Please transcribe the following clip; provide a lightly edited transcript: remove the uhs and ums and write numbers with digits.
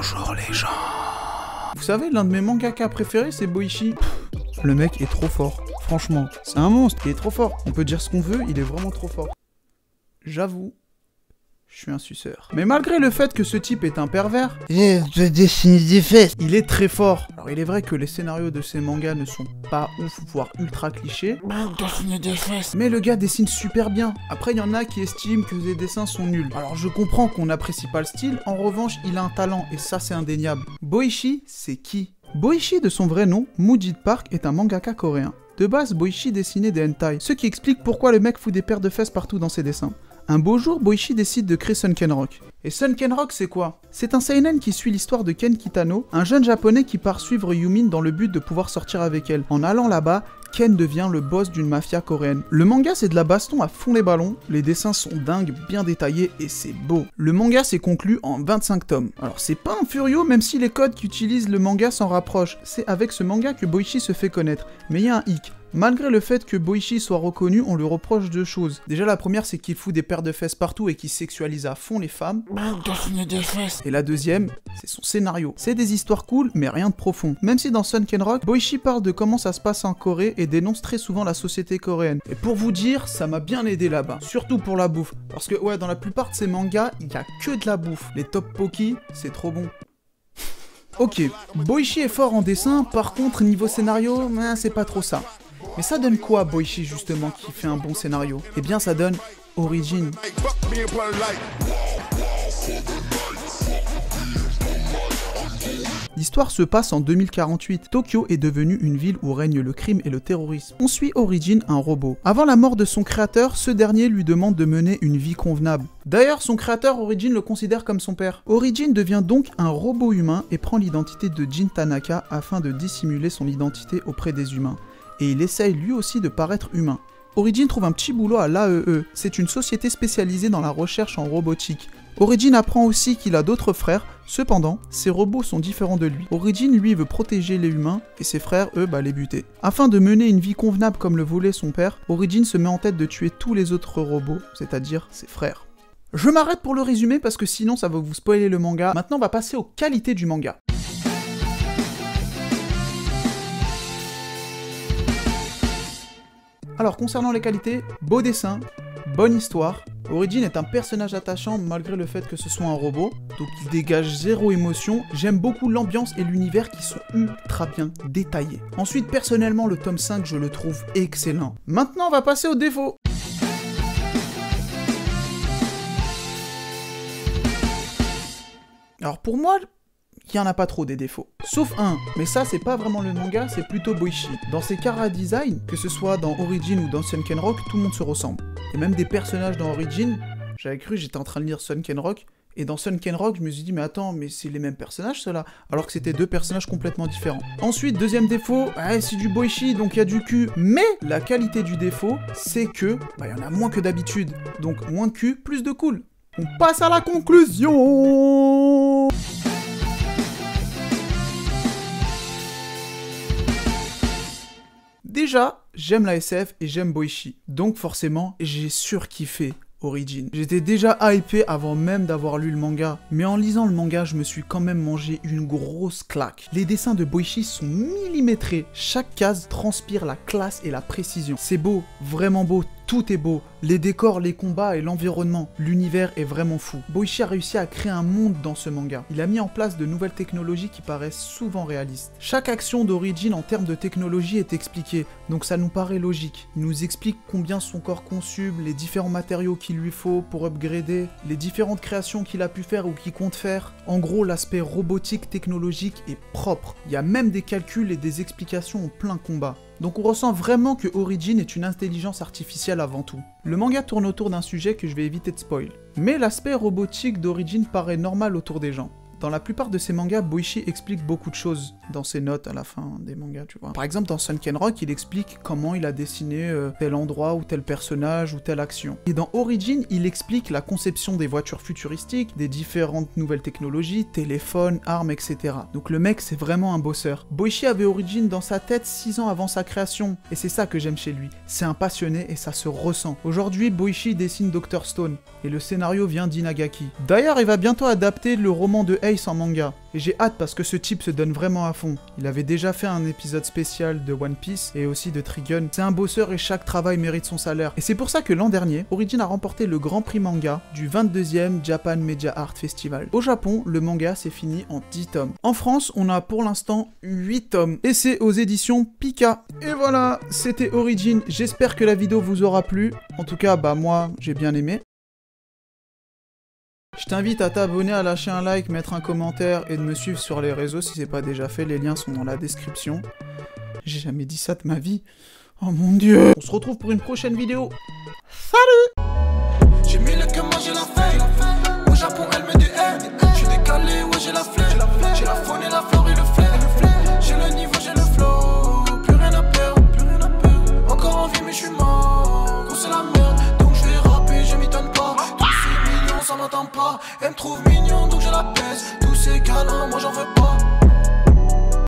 Bonjour les gens. Vous savez, l'un de mes mangaka préférés, c'est Boichi. Le mec est trop fort. Franchement, c'est un monstre. Il est trop fort. On peut dire ce qu'on veut, il est vraiment trop fort. J'avoue, je suis un suceur. Mais malgré le fait que ce type est un pervers, je dessine des fesses. il est très fort. Alors il est vrai que les scénarios de ces mangas ne sont pas ouf, voire ultra clichés. Dessiner des fesses. Mais le gars dessine super bien. Après, il y en a qui estiment que les dessins sont nuls. Alors je comprends qu'on n'apprécie pas le style, en revanche, il a un talent, et ça c'est indéniable. Boichi, c'est qui? Boichi, de son vrai nom, Mujit Park, est un mangaka coréen. De base, Boichi dessinait des hentai, ce qui explique pourquoi le mec fout des paires de fesses partout dans ses dessins. Un beau jour, Boichi décide de créer Sunken Rock. Et Sunken Rock, c'est quoi? C'est un seinen qui suit l'histoire de Ken Kitano, un jeune japonais qui part suivre Yumin dans le but de pouvoir sortir avec elle. En allant là-bas, Ken devient le boss d'une mafia coréenne. Le manga, c'est de la baston à fond les ballons, les dessins sont dingues, bien détaillés et c'est beau. Le manga s'est conclu en 25 tomes. Alors c'est pas un furio, même si les codes qu'utilise le manga s'en rapprochent. C'est avec ce manga que Boichi se fait connaître. Mais il y a un hic. Malgré le fait que Boichi soit reconnu, on lui reproche deux choses. Déjà la première, c'est qu'il fout des paires de fesses partout et qu'il sexualise à fond les femmes. Dessiner des fesses. Et la deuxième, c'est son scénario. C'est des histoires cool, mais rien de profond. Même si dans Sunken Rock, Boichi parle de comment ça se passe en Corée et dénonce très souvent la société coréenne. Et pour vous dire, ça m'a bien aidé là-bas. Surtout pour la bouffe. Parce que ouais, dans la plupart de ces mangas, il y a que de la bouffe. Les top poki, c'est trop bon. Ok, Boichi est fort en dessin, par contre niveau scénario, c'est pas trop ça. Mais ça donne quoi, Boichi, justement, qui fait un bon scénario? Eh bien, ça donne Origin. L'histoire se passe en 2048. Tokyo est devenue une ville où règne le crime et le terrorisme. On suit Origin, un robot. Avant la mort de son créateur, ce dernier lui demande de mener une vie convenable. D'ailleurs, son créateur, Origin, le considère comme son père. Origin devient donc un robot humain et prend l'identité de Jin Tanaka afin de dissimuler son identité auprès des humains. Et il essaye lui aussi de paraître humain. Origin trouve un petit boulot à l'AEE, c'est une société spécialisée dans la recherche en robotique. Origin apprend aussi qu'il a d'autres frères, cependant, ces robots sont différents de lui. Origin, lui, veut protéger les humains, et ses frères, eux, les buter. Afin de mener une vie convenable comme le voulait son père, Origin se met en tête de tuer tous les autres robots, c'est-à-dire ses frères. Je m'arrête pour le résumé parce que sinon ça va vous spoiler le manga. Maintenant on va passer aux qualités du manga. Alors, concernant les qualités, beau dessin, bonne histoire. Origin est un personnage attachant malgré le fait que ce soit un robot, donc il dégage zéro émotion. J'aime beaucoup l'ambiance et l'univers qui sont ultra bien détaillés. Ensuite, personnellement, le tome 5, je le trouve excellent. Maintenant, on va passer aux défauts. Alors pour moi, il y en a pas trop des défauts. Sauf un, mais ça c'est pas vraiment le manga, c'est plutôt Boichi. Dans ses chara-design, que ce soit dans Origin ou dans Sunken Rock, tout le monde se ressemble. Et même des personnages dans Origin, j'avais cru, j'étais en train de lire Sunken Rock, et dans Sunken Rock, je me suis dit, mais attends, mais c'est les mêmes personnages ceux-là, alors que c'était deux personnages complètement différents. Ensuite, deuxième défaut, c'est du Boichi, donc il y a du cul. Mais la qualité du défaut, c'est que, il y en a moins que d'habitude. Donc moins de cul, plus de cool. On passe à la conclusion. Déjà, j'aime la SF et j'aime Boichi, donc forcément, j'ai surkiffé Origin. J'étais déjà hypé avant même d'avoir lu le manga, mais en lisant le manga, je me suis quand même mangé une grosse claque. Les dessins de Boichi sont millimétrés, chaque case transpire la classe et la précision. C'est beau, vraiment beau, tout est beau. Les décors, les combats et l'environnement, l'univers est vraiment fou. Boichi a réussi à créer un monde dans ce manga. Il a mis en place de nouvelles technologies qui paraissent souvent réalistes. Chaque action d'Origin en termes de technologie est expliquée, donc ça nous paraît logique. Il nous explique combien son corps consomme, les différents matériaux qu'il lui faut pour upgrader, les différentes créations qu'il a pu faire ou qu'il compte faire. En gros, l'aspect robotique technologique est propre. Il y a même des calculs et des explications en plein combat. Donc on ressent vraiment que Origin est une intelligence artificielle avant tout. Le manga tourne autour d'un sujet que je vais éviter de spoil. Mais l'aspect robotique d'Origin paraît normal autour des gens. Dans la plupart de ses mangas, Boichi explique beaucoup de choses dans ses notes à la fin des mangas, tu vois. Par exemple, dans Sunken Rock, il explique comment il a dessiné tel endroit ou tel personnage ou telle action. Et dans Origin, il explique la conception des voitures futuristiques, des différentes nouvelles technologies, téléphones, armes, etc. Donc le mec, c'est vraiment un bosseur. Boichi avait Origin dans sa tête 6 ans avant sa création, et c'est ça que j'aime chez lui. C'est un passionné et ça se ressent. Aujourd'hui, Boichi dessine Dr. Stone, et le scénario vient d'Inagaki. D'ailleurs, il va bientôt adapter le roman de Ace Ace en manga. Et j'ai hâte parce que ce type se donne vraiment à fond. Il avait déjà fait un épisode spécial de One Piece et aussi de Trigun. C'est un bosseur et chaque travail mérite son salaire. Et c'est pour ça que l'an dernier, Origin a remporté le Grand Prix manga du 22e Japan Media Art Festival. Au Japon, le manga s'est fini en 10 tomes. En France, on a pour l'instant 8 tomes. Et c'est aux éditions Pika. Et voilà, c'était Origin. J'espère que la vidéo vous aura plu. En tout cas, bah moi, j'ai bien aimé. Je t'invite à t'abonner, à lâcher un like, mettre un commentaire et de me suivre sur les réseaux si c'est pas déjà fait, les liens sont dans la description. J'ai jamais dit ça de ma vie. Oh mon dieu. On se retrouve pour une prochaine vidéo. Salut. J'ai mis le cœur, moi j'ai la faille. Au Japon elle met des aides. J'suis décalé, ouais j'ai la flemme. J'ai la faune et la flore et le flair. J'ai le niveau, j'ai le flow. Plus rien à perdre, plus rien à perdre. Encore en vie mais j'suis mort. Gros c'est la merde, donc j'vais rapper, je m'étonne pas. Tous ces millions ça m'entend pas. Elle me trouve mignon donc je la baisse. Tous ces câlins, moi j'en veux pas.